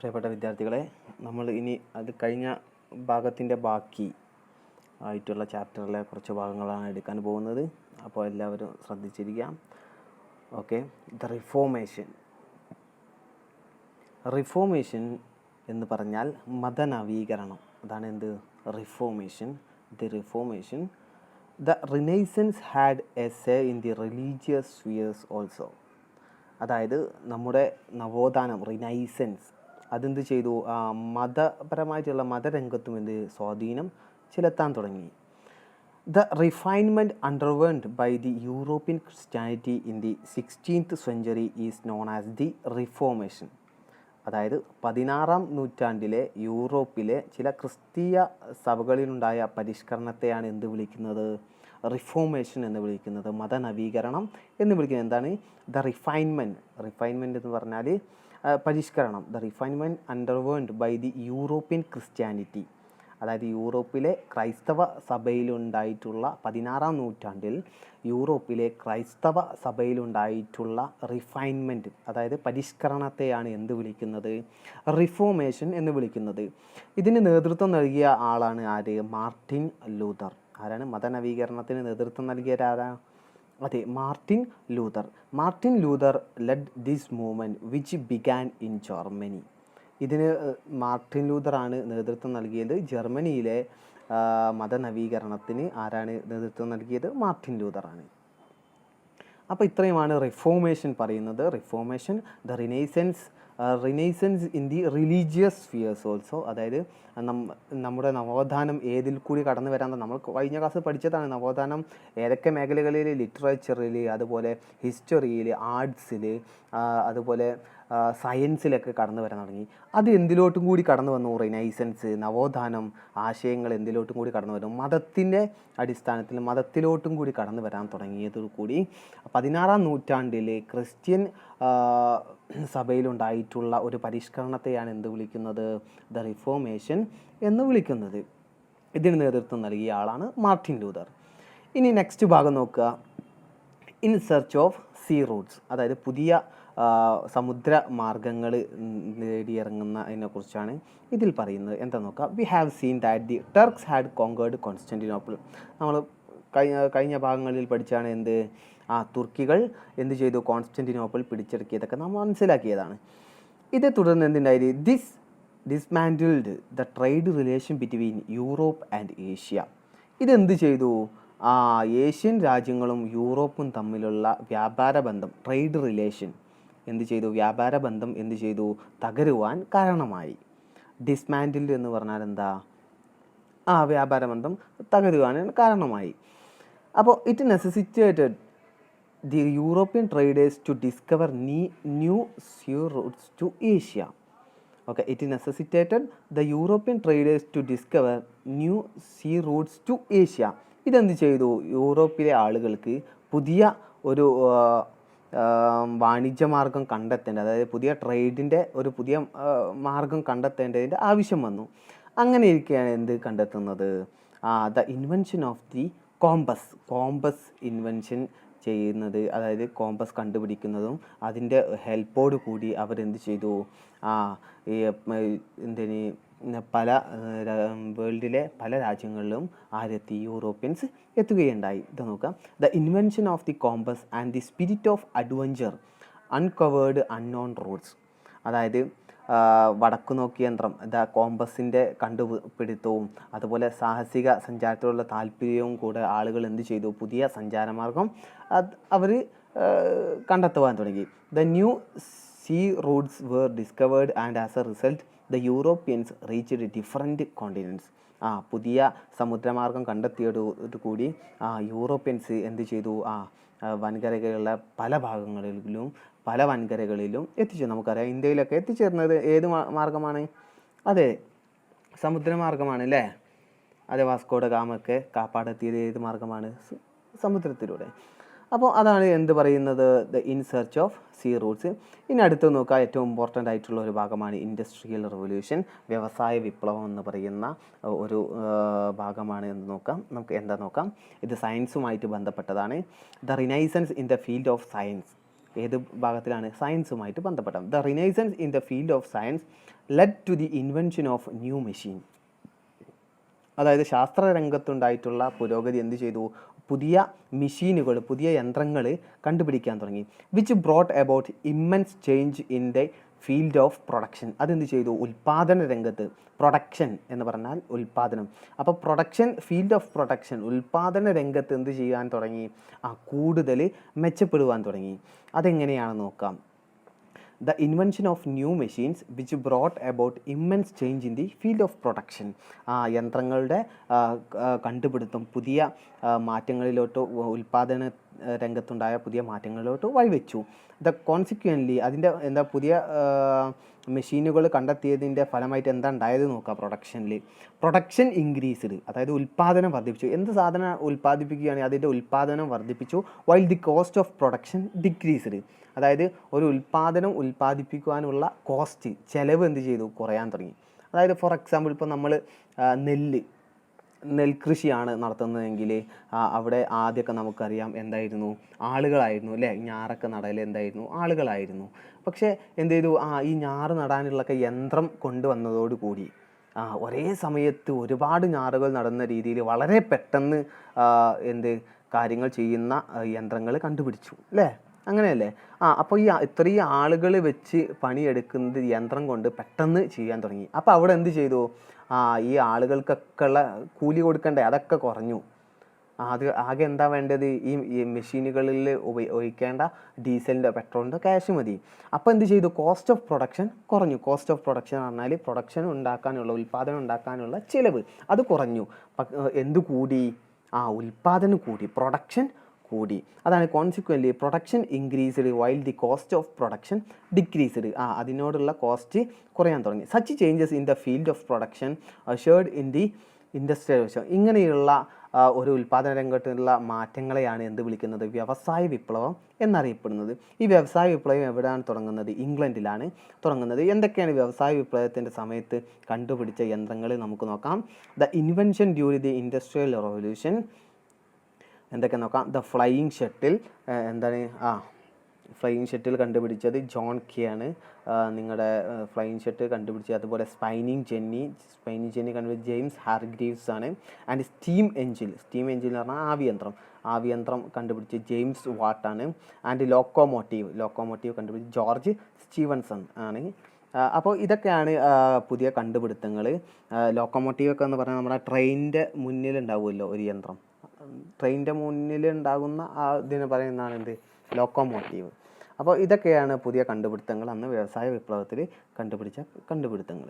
പ്രിയപ്പെട്ട വിദ്യാർത്ഥികളെ, നമ്മൾ ഇനി അത് കഴിഞ്ഞ ഭാഗത്തിൻ്റെ ബാക്കി ആയിട്ടുള്ള ചാപ്റ്ററിലെ കുറച്ച് ഭാഗങ്ങളാണ് എടുക്കാൻ പോകുന്നത്. അപ്പോൾ എല്ലാവരും ശ്രദ്ധിച്ചിരിക്കാം. ഓക്കെ, ദ റിഫോർമേഷൻ എന്ന് പറഞ്ഞാൽ മതനവീകരണം. അതാണ് എന്ത് reformation. The renaissance had A say in the religious spheres also. അതായത് നമ്മുടെ നവോത്ഥാനം, റിനൈസൻസ്, അതെന്ത് ചെയ്തു? മതപരമായിട്ടുള്ള മതരംഗത്തും എന്ത് സ്വാധീനം ചെലുത്താൻ തുടങ്ങി. The refinement underwent by the European Christianity in the 16th century is known as the reformation. അതായത് 16ാം നൂറ്റാണ്ടിലെ യൂറോപ്പിലെ ചില ക്രിസ്തീയ സഭകളിലുണ്ടായ പരിഷ്കരണത്തെയാണ് എന്ത് വിളിക്കുന്നത്? റിഫോർമേഷൻ എന്ന് വിളിക്കുന്നത്, മതനവീകരണം എന്ന് വിളിക്കുന്നത്. എന്താണ് ദ റിഫൈൻമെൻറ്റ് എന്ന് പറഞ്ഞാൽ പരിഷ്കരണം. The refinement underwent by the European Christianity, അതായത് യൂറോപ്പിലെ ക്രൈസ്തവ സഭയിലുണ്ടായിട്ടുള്ള 16ാം നൂറ്റാണ്ടിൽ യൂറോപ്പിലെ ക്രൈസ്തവ സഭയിലുണ്ടായിട്ടുള്ള റിഫൈൻമെൻറ്റ്, അതായത് പരിഷ്കരണത്തെയാണ് എന്ത് വിളിക്കുന്നത്? റിഫോർമേഷൻ എന്ന് വിളിക്കുന്നത്. ഇതിന് നേതൃത്വം നൽകിയ ആളാണ് ആര്? Martin Luther. ആരാണ് മതനവീകരണത്തിന് നേതൃത്വം നൽകിയവരാരാ? അതെ, Martin Luther led this movement which began in Germany. ഇതിന് മാർട്ടിൻ ലൂതറാണ് നേതൃത്വം നൽകിയത്. ജർമ്മനിയിലെ മതനവീകരണത്തിന് ആരാണ് നേതൃത്വം നൽകിയത്? മാർട്ടിൻ ലൂതറാണ്. അപ്പോൾ ഇത്രയുമാണ് റിഫോർമേഷൻ പറയുന്നത്. Reformation, the renaissance in the religious spheres also. അതായത് നമ്മുടെ നവോത്ഥാനം ഏതിൽ കൂടി കടന്നു വരാൻ, നമ്മൾ കഴിഞ്ഞ ക്ലാസ് പഠിച്ചതാണ്. നവോത്ഥാനം ഏതൊക്കെ മേഖലകളിൽ? ലിറ്ററേച്ചറിൽ, അതുപോലെ ഹിസ്റ്ററിയിൽ, ആർട്സിൽ, അതുപോലെ സയൻസിലൊക്കെ കടന്നു വരാൻ തുടങ്ങി. അത് എന്തിലോട്ടും കൂടി കടന്നു വന്നു? റിനൈസൻസ്, നവോത്ഥാനം ആശയങ്ങൾ എന്തിലോട്ടും കൂടി കടന്നു വരും? മതത്തിൻ്റെ അടിസ്ഥാനത്തിൽ മതത്തിലോട്ടും കൂടി കടന്നു വരാൻ തുടങ്ങിയതോടുകൂടി 16ാം നൂറ്റാണ്ടിൽ ക്രിസ്ത്യൻ സഭയിലുണ്ടായിട്ടുള്ള ഒരു പരിഷ്കരണത്തെയാണ് എന്ത് വിളിക്കുന്നത്? ദ റിഫോർമേഷൻ എന്ന് വിളിക്കുന്നത്. ഇതിന് നേതൃത്വം നൽകിയ ആളാണ് മാർട്ടിൻ ലൂതർ. ഇനി നെക്സ്റ്റ് ഭാഗം നോക്കുക. In search of sea routes, അതായത് പുതിയ സമുദ്ര മാർഗങ്ങൾ നേടിയിറങ്ങുന്നതിനെക്കുറിച്ചാണ് ഇതിൽ പറയുന്നത്. എന്താ നോക്കാം. We have seen that the Turks had conquered Constantinople. നമ്മൾ കഴിഞ്ഞ ഭാഗങ്ങളിൽ പഠിച്ചാണ് എന്ത്? തുർക്കികൾ എന്ത് ചെയ്തു? കോൺസ്റ്റന്റിനോപ്പിൾ പിടിച്ചെടുക്കിയതൊക്കെ നാം മനസ്സിലാക്കിയതാണ്. ഇതേ തുടർന്ന് എന്തുണ്ടായി? Dismantled the trade relation between Europe and Asia. ഇതെന്ത് ചെയ്തു? ഏഷ്യൻ രാജ്യങ്ങളും യൂറോപ്പും തമ്മിലുള്ള വ്യാപാര ബന്ധം, ട്രേഡ് റിലേഷൻ എന്ത് ചെയ്തു? വ്യാപാര ബന്ധം എന്ത് ചെയ്തു? തകരുവാൻ കാരണമായി. ഡിസ്മാൻഡിൽഡ് എന്ന് പറഞ്ഞാൽ എന്താ? വ്യാപാര ബന്ധം തകരുവാൻ കാരണമായി. അപ്പോൾ it necessitated the European traders to discover new sea routes to Asia. Okay, it necessitated the European traders to discover new sea routes to Asia. ഇതെന്ത് ചെയ്തു? യൂറോപ്പിലെ ആളുകൾക്ക് പുതിയ ഒരു വാണിജ്യമാർഗം കണ്ടെത്തേണ്ടത്, അതായത് പുതിയ ട്രേഡിൻ്റെ ഒരു പുതിയ മാർഗം കണ്ടെത്തേണ്ടതിൻ്റെ ആവശ്യം വന്നു. അങ്ങനെ ഇരിക്കുകയാണ് എന്ത് കണ്ടെത്തുന്നത്? The invention of the compass invention ചെയ്യുന്നത്, അതായത് കോമ്പസ് കണ്ടുപിടിക്കുന്നതും അതിൻ്റെ ഹെൽപ്പോട് കൂടി അവരെന്ത് ചെയ്തു? പല വേൾഡിലെ പല രാജ്യങ്ങളിലും ആരെത്തി? യൂറോപ്യൻസ് എത്തുകയുണ്ടായി. ഇത് നോക്കാം. The invention of the compass and the spirit of adventure uncovered unknown Roots. അതായത് വടക്കുനോക്കി യന്ത്രം, കോമ്പസിൻ്റെ കണ്ടുപിടുത്തവും അതുപോലെ സാഹസിക സഞ്ചാരത്തിലുള്ള താല്പര്യവും കൂടെ ആളുകൾ എന്ത് ചെയ്തു? പുതിയ സഞ്ചാരമാർഗം അവർ കണ്ടെത്തുവാൻ തുടങ്ങി. The new sea routes were discovered and as a result the Europeans reached different continents. പുതിയ സമുദ്രമാർഗം കണ്ടെത്തിയോട് കൂടി യൂറോപ്യൻസ് എന്ത് ചെയ്തു? വൻകരകളുടെ പല ഭാഗങ്ങളിലും പല വൻകരകളിലും എത്തിച്ചു. നമുക്കറിയാം, ഇന്ത്യയിലൊക്കെ എത്തിച്ചേർന്നത് ഏത് മാർഗമാണ്? അതെ, സമുദ്രമാർഗമാണ് അല്ലേ? അതെ, വാസ്കോഡ ഗാമയൊക്കെ കാപ്പാടെത്തിയത് ഏത് മാർഗമാണ്? സമുദ്രത്തിലൂടെ. അപ്പോൾ അതാണ് എന്ത് പറയുന്നത്? The in search of sea Roots. ഇനി അടുത്ത് നോക്കുക, ഏറ്റവും ഇമ്പോർട്ടൻ്റ് ആയിട്ടുള്ള ഒരു ഭാഗമാണ് ഇൻഡസ്ട്രിയൽ റെവല്യൂഷൻ, വ്യവസായ വിപ്ലവം എന്ന് പറയുന്ന ഒരു ഭാഗമാണ് എന്ന് നോക്കാം. നമുക്ക് എന്താ നോക്കാം. ഇത് സയൻസുമായിട്ട് ബന്ധപ്പെട്ടതാണ്. The renaissance in the field of science. ഏത് ഭാഗത്തിലാണ്? സയൻസുമായിട്ട് ബന്ധപ്പെട്ട. The renaissance in the field of science led to the invention of new machine. അതായത് ശാസ്ത്രരംഗത്തുണ്ടായിട്ടുള്ള പുരോഗതി എന്ത് ചെയ്തു? പുതിയ മെഷീനുകൾ, പുതിയ യന്ത്രങ്ങൾ കണ്ടുപിടിക്കാൻ തുടങ്ങി. Which brought about immense change in the field of production. അതെന്ത് ചെയ്തു? ഉൽപ്പാദന രംഗത്ത്. പ്രൊഡക്ഷൻ എന്ന് പറഞ്ഞാൽ ഉൽപ്പാദനം. അപ്പോൾ പ്രൊഡക്ഷൻ, ഫീൽഡ് ഓഫ് പ്രൊഡക്ഷൻ, ഉൽപ്പാദന രംഗത്ത് എന്ത് ചെയ്യാൻ തുടങ്ങി? കൂടുതൽ മെച്ചപ്പെടുവാൻ തുടങ്ങി. അതെങ്ങനെയാണെന്ന് നോക്കാം. The invention of new machines which brought about immense change in the field of production. യന്ത്രങ്ങളുടെ കണ്ടുപിടുത്തം പുതിയ മാറ്റങ്ങളിലോട്ട്, ഉൽപ്പാദന രംഗത്തുണ്ടായ പുതിയ മാറ്റങ്ങളിലോട്ട് വഴിവെച്ചു. കോൺസിക്വൻ്റ്ലി അതിൻ്റെ പുതിയ മെഷീനുകൾ കണ്ടെത്തിയതിൻ്റെ ഫലമായിട്ട് എന്താ ഉണ്ടായത് നോക്കുക. പ്രൊഡക്ഷൻ ഇൻക്രീസ്ഡ്, അതായത് ഉൽപ്പാദനം വർദ്ധിപ്പിച്ചു. എന്ത് സാധനം ഉൽപ്പാദിപ്പിക്കുകയാണെങ്കിൽ അതിൻ്റെ ഉൽപ്പാദനം വർദ്ധിപ്പിച്ചു. While the cost of production decreased, അതായത് ഒരു ഉൽപ്പാദനം ഉൽപ്പാദിപ്പിക്കുവാനുള്ള കോസ്റ്റ്, ചിലവ് എന്ത് ചെയ്തു? കുറയാൻ തുടങ്ങി. അതായത് ഫോർ എക്സാമ്പിൾ ഇപ്പോൾ നമ്മൾ നെൽകൃഷിയാണ് നടത്തുന്നതെങ്കിൽ അവിടെ ആദ്യമൊക്കെ നമുക്കറിയാം എന്തായിരുന്നു? ആളുകളായിരുന്നു അല്ലേ? ഞാറൊക്കെ നടൽ എന്തായിരുന്നു? ആളുകളായിരുന്നു. പക്ഷേ എന്ത് ചെയ്തു? ഈ ഞാറ് നടാനുള്ളൊക്കെ യന്ത്രം കൊണ്ടുവന്നതോടുകൂടി ഒരേ സമയത്ത് ഒരുപാട് ഞാറുകൾ നടുന്ന രീതിയിൽ വളരെ പെട്ടെന്ന് കാര്യങ്ങൾ ചെയ്യുന്ന യന്ത്രങ്ങൾ കണ്ടുപിടിച്ചു അല്ലേ? അങ്ങനെയല്ലേ? അപ്പോൾ ഇത്രയും ആളുകൾ വെച്ച് പണിയെടുക്കുന്നത് യന്ത്രം കൊണ്ട് പെട്ടെന്ന് ചെയ്യാൻ തുടങ്ങി. അപ്പോൾ അവിടെ എന്ത് ചെയ്തു? ഈ ആളുകൾക്കൊക്കെ ഉള്ള കൂലി കൊടുക്കണ്ടേ? അതൊക്കെ കുറഞ്ഞു. അത് ആകെ എന്താ വേണ്ടത്? ഈ മെഷീനുകളിൽ ഉപയോഗിക്കേണ്ട ഡീസലിൻ്റെ, പെട്രോളിൻ്റെ ക്യാഷ് മതി. അപ്പോൾ എന്ത് ചെയ്തു? കോസ്റ്റ് ഓഫ് പ്രൊഡക്ഷൻ കുറഞ്ഞു. കോസ്റ്റ് ഓഫ് പ്രൊഡക്ഷൻ പറഞ്ഞാൽ പ്രൊഡക്ഷൻ ഉണ്ടാക്കാനുള്ള, ഉൽപ്പാദനം ഉണ്ടാക്കാനുള്ള ചിലവ് അത് കുറഞ്ഞു. എന്ത് കൂടി? ഉൽപ്പാദനം കൂടി, പ്രൊഡക്ഷൻ കൂടി. അതാണ് consequently production increased while the cost of production decreased. അതിനോടുള്ള കോസ്റ്റ് കുറയാൻ തുടങ്ങി. Such changes in the field of production shared in the industrial revolution. ഇങ്ങനെയുള്ള ഒരു ഉൽപ്പാദന രംഗത്തുള്ള മാറ്റങ്ങളെയാണ് എന്ത് വിളിക്കുന്നത്? വ്യവസായ വിപ്ലവം എന്നറിയപ്പെടുന്നത്. ഈ വ്യവസായ വിപ്ലവം എവിടെയാണ് തുടങ്ങുന്നത്? ഇംഗ്ലണ്ടിലാണ് തുടങ്ങുന്നത്. എന്തൊക്കെയാണ് വ്യവസായ വിപ്ലവത്തിൻ്റെ സമയത്ത് കണ്ടുപിടിച്ച യന്ത്രങ്ങൾ നമുക്ക് നോക്കാം. The invention during the industrial revolution എന്തൊക്കെ നോക്കാം. ദ ഫ്ലൈയിങ് ഷട്ടിൽ, എന്താണ്? ഫ്ലൈയിങ് ഷട്ടിൽ കണ്ടുപിടിച്ചത് ജോൺ കെ ആണ്. നിങ്ങളുടെ ഫ്ലൈയിങ് ഷട്ടിൽ കണ്ടുപിടിച്ചത്. അതുപോലെ സ്പൈനിങ് ജെന്നി കണ്ടുപിടിച്ചത് ജെയിംസ് ഹാർഗ്രീവ്സ് ആണ്. ആൻഡ് സ്റ്റീം എഞ്ചിൻ എന്ന് പറഞ്ഞാൽ ആവിയന്ത്രം കണ്ടുപിടിച്ചത് ജെയിംസ് വാട്ടാണ്. ആൻഡ് ലോക്കോമോട്ടീവ് കണ്ടുപിടിച്ചത് ജോർജ് സ്റ്റീവൻസൺ ആണ്. അപ്പോൾ ഇതൊക്കെയാണ് പുതിയ കണ്ടുപിടുത്തങ്ങൾ. ലോക്കോമോട്ടീവ് ഒക്കെ എന്ന് പറഞ്ഞാൽ നമ്മുടെ ട്രെയിനിൻ്റെ മുന്നിലുണ്ടാവുമല്ലോ ഒരു യന്ത്രം, ട്രെയിനിൻ്റെ മുന്നിൽ ഉണ്ടാകുന്ന ഇതിനെ പറയുന്നതാണ് എന്ത്? ലോക്കോമോട്ടീവ്. അപ്പോൾ ഇതൊക്കെയാണ് പുതിയ കണ്ടുപിടുത്തങ്ങൾ, അന്ന് വ്യവസായ വിപ്ലവത്തിൽ കണ്ടുപിടിച്ച കണ്ടുപിടുത്തങ്ങൾ.